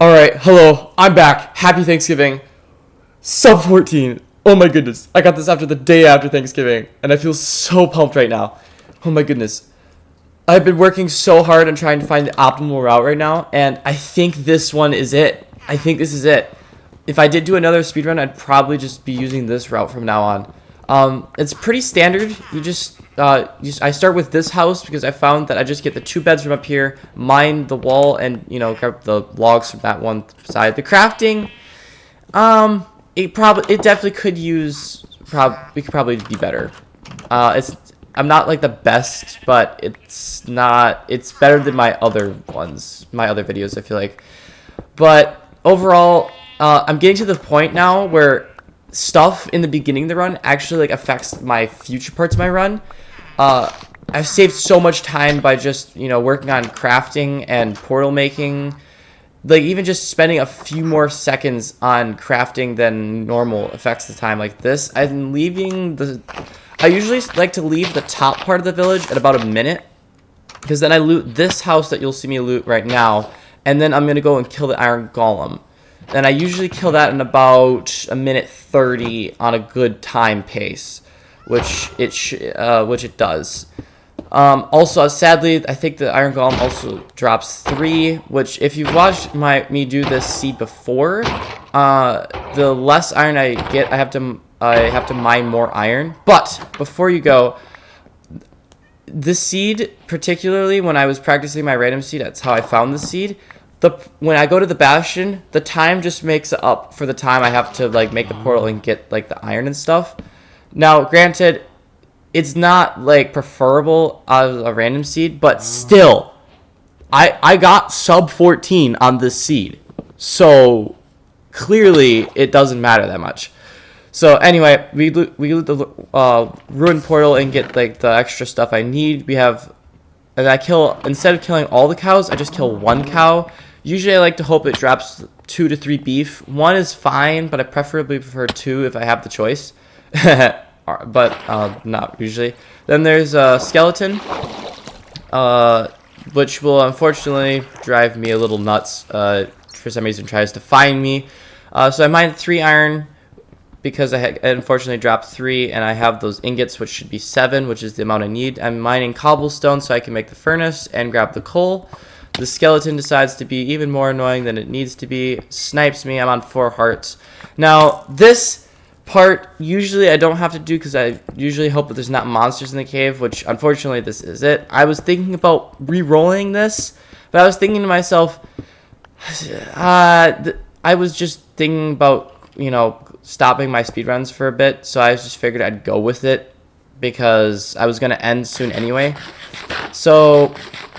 Alright, hello, I'm back. Happy Thanksgiving. Sub 14. Oh my goodness. I got this after the day after Thanksgiving, and I feel so pumped right now. Oh my goodness. I've been working so hard on trying to find the optimal route right now, and I think this one is it. I think this is it. If I did do another speedrun, I'd probably just be using this route from now on. It's pretty standard. I start with this house because I found that I just get the 2 beds from up here, mine the wall, and grab the logs from that one side. The crafting, it definitely could use. We could probably be better. I'm not like the best, but it's not. It's better than my other ones, my other videos, I feel like. But overall, I'm getting to the point now where stuff in the beginning of the run actually affects my future parts of my run. I've saved so much time by just working on crafting and portal making. Like even just spending a few more seconds on crafting than normal affects the time like this. I usually like to leave the top part of the village at about a minute, because then I loot this house that you'll see me loot right now, and then I'm gonna go and kill the iron golem. And I usually kill that in about a minute 30 on a good time pace, which it does. Also, sadly, I think the iron golem also drops 3, which if you've watched me do this seed before, the less iron I get, I have to mine more iron. But before you go, the seed, particularly when I was practicing my random seed, that's how I found the seed. When I go to the bastion, the time just makes up for the time I have to make the portal and get the iron and stuff. Now, granted, it's not preferable as a random seed, but still, I got sub 14 on this seed, so clearly it doesn't matter that much. So anyway, we loot the ruined portal and get the extra stuff I need. Instead of killing all the cows, I just kill 1 cow. Usually I like to hope it drops 2 to 3 beef. 1 is fine, but I preferably prefer 2 if I have the choice. But not usually. Then there's a skeleton, which will unfortunately drive me a little nuts. For some reason tries to find me. So I mined 3 iron because I unfortunately dropped 3, and I have those ingots, which should be 7, which is the amount I need. I'm mining cobblestone so I can make the furnace and grab the coal. The skeleton decides to be even more annoying than it needs to be. Snipes me. I'm on 4 hearts. Now, this part, usually I don't have to do because I usually hope that there's not monsters in the cave, which unfortunately this is it. I was thinking about re-rolling this, but I was thinking to myself, I was just thinking about, stopping my speedruns for a bit, so I just figured I'd go with it because I was going to end soon anyway. So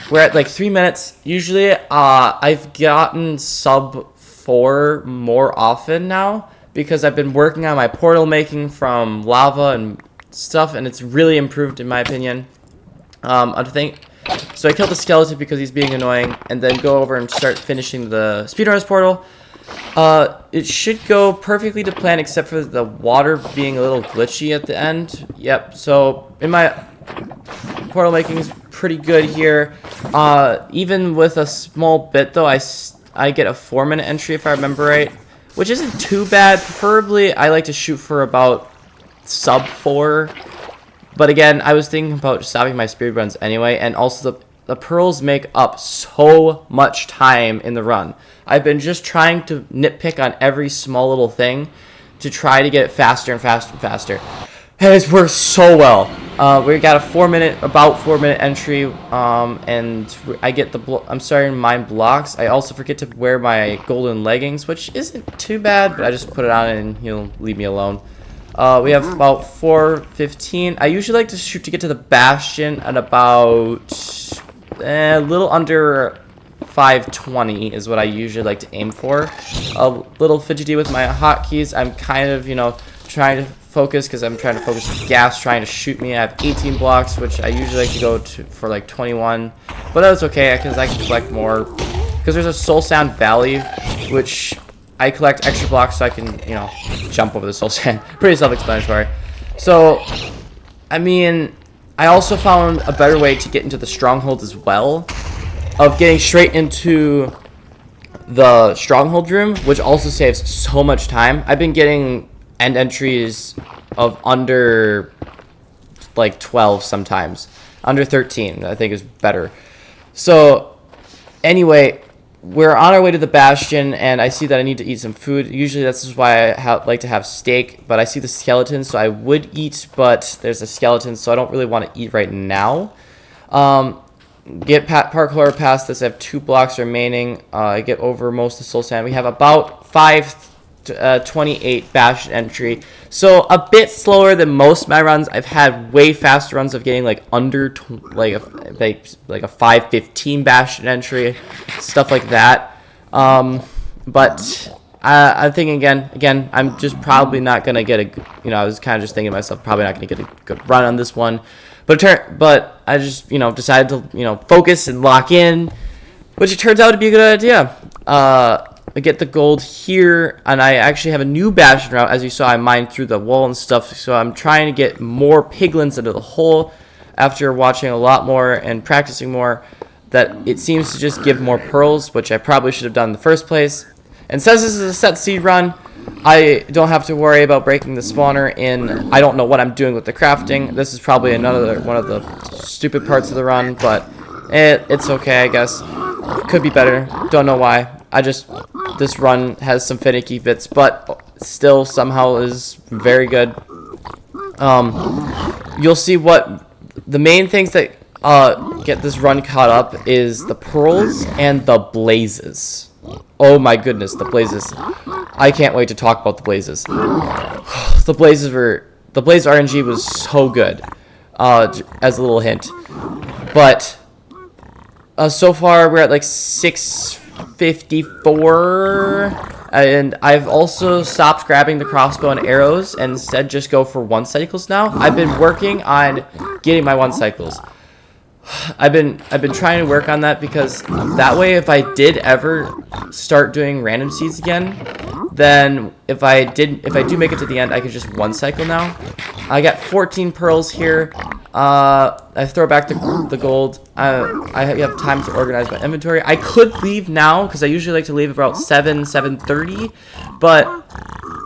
we're at 3 minutes. Usually I've gotten sub 4 more often now because I've been working on my portal making from lava and stuff, and it's really improved in my opinion. So I killed the skeleton because he's being annoying, and then go over and start finishing the speedrunners portal. It should go perfectly to plan except for the water being a little glitchy at the end. Yep, so in my portal making is pretty good here. Even with a small bit though, I get a 4-minute entry if I remember right, which isn't too bad. Preferably I like to shoot for about sub 4, but again, I was thinking about stopping my speedruns anyway, and also the pearls make up so much time in the run. I've been just trying to nitpick on every small little thing to try to get it faster and faster and faster. And it's worked so well. We got about 4 minute entry, and I get I'm starting to mine blocks. I also forget to wear my golden leggings, which isn't too bad, but I just put it on and he'll leave me alone. We have about 4:15. I usually like to shoot to get to the bastion at about a little under 5:20 is what I usually like to aim for. A little fidgety with my hotkeys. I'm kind of, trying to focus because I'm trying to focus with gas trying to shoot me. I have 18 blocks, which I usually like to go for 21, but that's okay because I can collect more. Because there's a Soul Sand Valley, which I collect extra blocks so I can, jump over the Soul Sand. Pretty self-explanatory. So, I mean, I also found a better way to get into the stronghold as well, of getting straight into the stronghold room, which also saves so much time. I've been getting end entries of under like 12 sometimes. Under 13, I think is better. So anyway, we're on our way to the Bastion, and I see that I need to eat some food. Usually this is why I like to have steak, but I see the skeleton, so I would eat, but there's a skeleton, so I don't really want to eat right now. Get parkour past this. I have 2 blocks remaining. I get over most of Soul Sand. We have about 528 Bastion entry, so a bit slower than most of my runs. I've had way faster runs of getting like under like a 515 Bastion entry, stuff like that. But I'm thinking again, I'm just probably not gonna get a. I was kind of just thinking to myself, probably not gonna get a good run on this one. But I just decided to focus and lock in, which it turns out to be a good idea. I get the gold here, and I actually have a new Bastion route. As you saw, I mined through the wall and stuff, so I'm trying to get more piglins into the hole after watching a lot more and practicing more. That it seems to just give more pearls, which I probably should have done in the first place. And since this is a set seed run, I don't have to worry about breaking the spawner in. I don't know what I'm doing with the crafting. This is probably another one of the stupid parts of the run, but it's okay, I guess. Could be better. Don't know why. This run has some finicky bits, but still somehow is very good. You'll see what the main things that get this run caught up is the pearls and the blazes. Oh my goodness, the blazes. I can't wait to talk about the blazes. The blaze RNG was so good, as a little hint. But so far we're at like 654, and I've also stopped grabbing the crossbow and arrows and instead just go for 1 cycles now. I've been working on getting my 1 cycles. I've been trying to work on that because that way, if I did ever start doing random seeds again, then if I do make it to the end, I could just 1 cycle now. I got 14 pearls here. I throw back the gold. I have time to organize my inventory. I could leave now because I usually like to leave about 7:30, but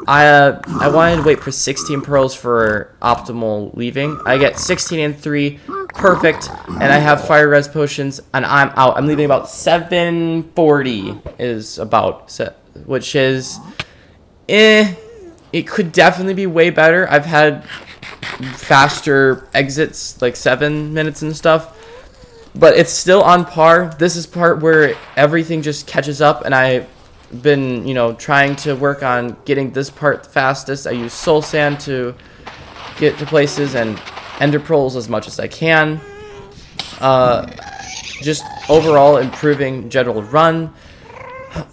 I wanted to wait for 16 pearls for optimal leaving. I get 16 and 3, perfect, and I have fire res potions, and I'm out. I'm leaving about 7:40 is about, which is, it could definitely be way better. I've had faster exits, like 7 minutes and stuff, but it's still on par. This is part where everything just catches up, and I've been trying to work on getting this part the fastest. I use soul sand to get to places and ender pearls as much as I can. Just overall improving general run.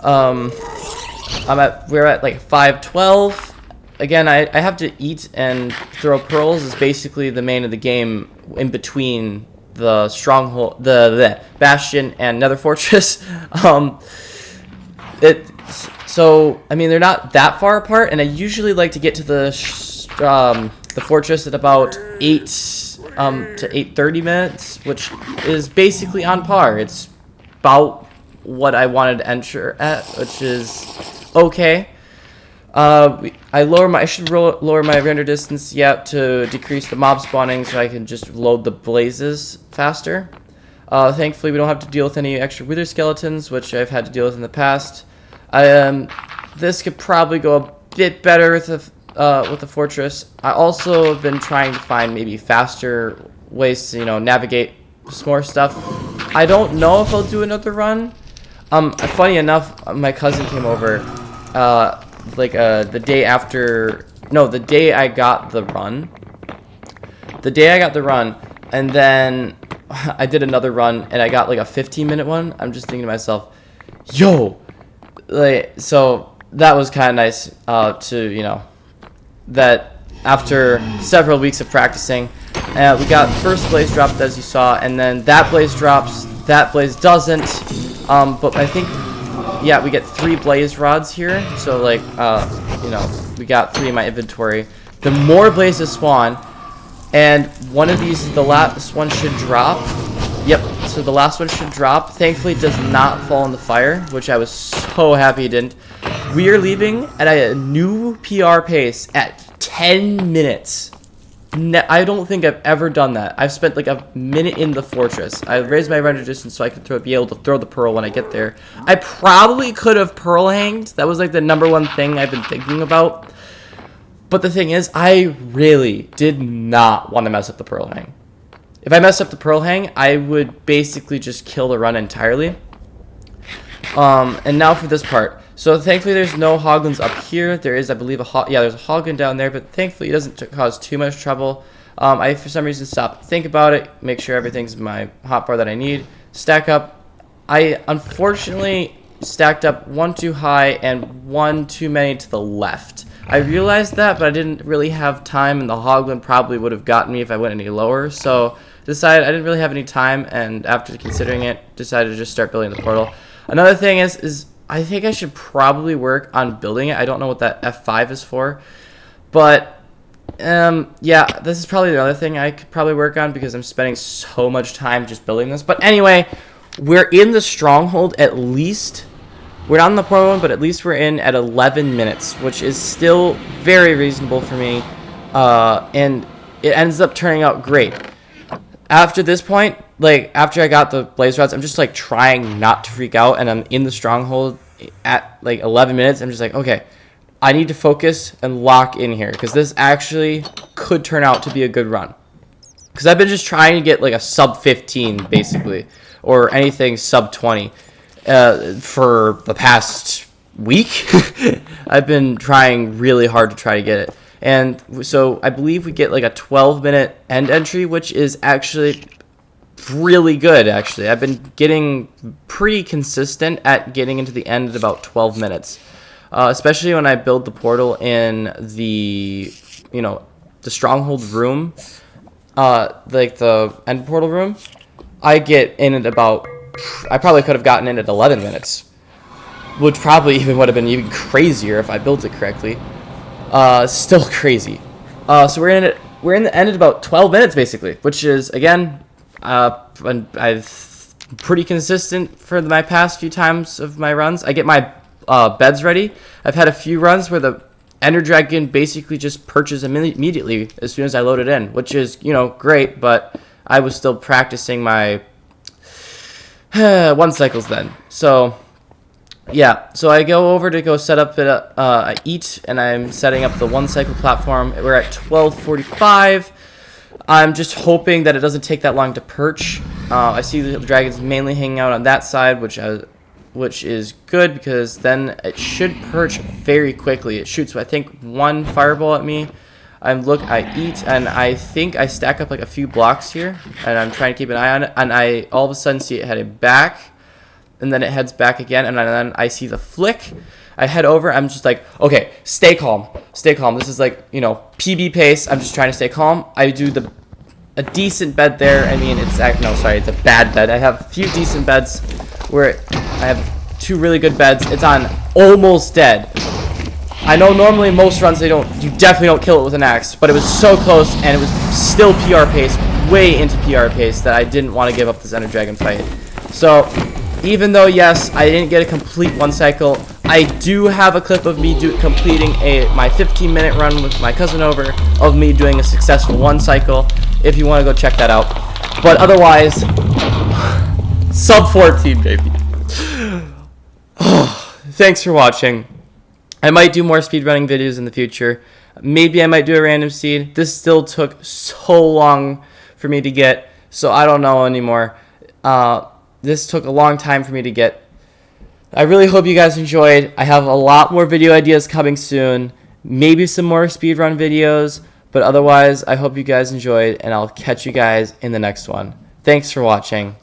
We're at like 512. Again, I have to eat and throw pearls is basically the main of the game in between the stronghold, the Bastion and Nether Fortress. So I mean, they're not that far apart, and I usually like to get to the fortress at about 8 to 8:30 minutes, which is basically on par. It's about what I wanted to enter at, which is okay. I should lower my render distance to decrease the mob spawning so I can just load the blazes faster. Thankfully, we don't have to deal with any extra wither skeletons, which I've had to deal with in the past. This could probably go a bit better with the fortress. I also have been trying to find maybe faster ways to navigate some more stuff. I don't know if I'll do another run. Funny enough, my cousin came over the day I got the run. The day I got the run, and then I did another run, and I got like a 15-minute one. I'm just thinking to myself, yo, so that was kind of nice that after several weeks of practicing, we got first blaze dropped as you saw, and then that blaze drops, that blaze doesn't, but I think, yeah, we get 3 blaze rods here, so we got 3 in my inventory. The more blazes spawn, and one of these, the last one should drop, Yep, so the last one should drop. Thankfully, it does not fall in the fire, which I was so happy it didn't. We are leaving at a new PR pace at 10 minutes. I don't think I've ever done that. I've spent like a minute in the fortress. I raised my render distance so I could be able to throw the pearl when I get there. I probably could have pearl hanged. That was like the #1 thing I've been thinking about. But the thing is, I really did not want to mess up the pearl hang. If I messed up the pearl hang, I would basically just kill the run entirely. And now for this part. So thankfully there's no hoglins up here. There is, I believe, there's a hoglin down there, but thankfully it doesn't cause too much trouble. I, for some reason, stopped to think about it, make sure everything's in my hotbar that I need. Stack up. I unfortunately stacked up one too high and one too many to the left. I realized that, but I didn't really have time, and the hoglin probably would have gotten me if I went any lower. So decided I didn't really have any time, and after considering it, decided to just start building the portal. Another thing is I think I should probably work on building it. I don't know what that F5 is for, but yeah, this is probably another thing I could probably work on because I'm spending so much time just building this. But anyway, we're in the stronghold at least. We're not in the portal one, but at least we're in at 11 minutes, which is still very reasonable for me, and it ends up turning out great. After this point, like after I got the blaze rods, I'm just like trying not to freak out, and I'm in the stronghold at like 11 minutes. I'm just like, okay, I need to focus and lock in here because this actually could turn out to be a good run. Because I've been just trying to get like a sub 15 basically, or anything sub 20 for the past week. I've been trying really hard to try to get it. And so I believe we get like a 12-minute end entry, which is actually really good, actually. I've been getting pretty consistent at getting into the end at about 12 minutes. Especially when I build the portal in the, the stronghold room, like the end portal room. I get in at about, I probably could have gotten in at 11 minutes. Which probably even would have been even crazier if I built it correctly. Still crazy. So we're in the end at about 12 minutes basically, which is again, I've pretty consistent for my past few times of my runs. I get my beds ready. I've had a few runs where the Ender Dragon basically just perches immediately as soon as I load it in, which is great. But I was still practicing my 1 cycles then. So. Yeah, so I go over to go set up I eat, and I'm setting up the 1 cycle platform. We're at 12:45. I'm just hoping that it doesn't take that long to perch. I see the dragons mainly hanging out on that side, which is good because then it should perch very quickly. It shoots, I think, 1 fireball at me. I eat, and I think I stack up like a few blocks here, and I'm trying to keep an eye on it, and I all of a sudden see it headed back. And then it heads back again, and then I see the flick. I head over. I'm just like, okay, stay calm. Stay calm. This is like, PB pace. I'm just trying to stay calm. I do a decent bed there. I mean, it's a bad bed. I have a few decent beds where I have 2 really good beds. It's on almost dead. I know normally most runs you definitely don't kill it with an axe, but it was so close, and it was still PR pace, way into PR pace, that I didn't want to give up this Ender Dragon fight. So. Even though, yes, I didn't get a complete 1 cycle, I do have a clip of me completing my 15-minute run with my cousin over, of me doing a successful 1 cycle, if you want to go check that out. But otherwise, sub 14, baby. Thanks for watching. I might do more speedrunning videos in the future. Maybe I might do a random seed. This still took so long for me to get, so I don't know anymore. This took a long time for me to get. I really hope you guys enjoyed. I have a lot more video ideas coming soon. Maybe some more speedrun videos. But otherwise, I hope you guys enjoyed, and I'll catch you guys in the next one. Thanks for watching.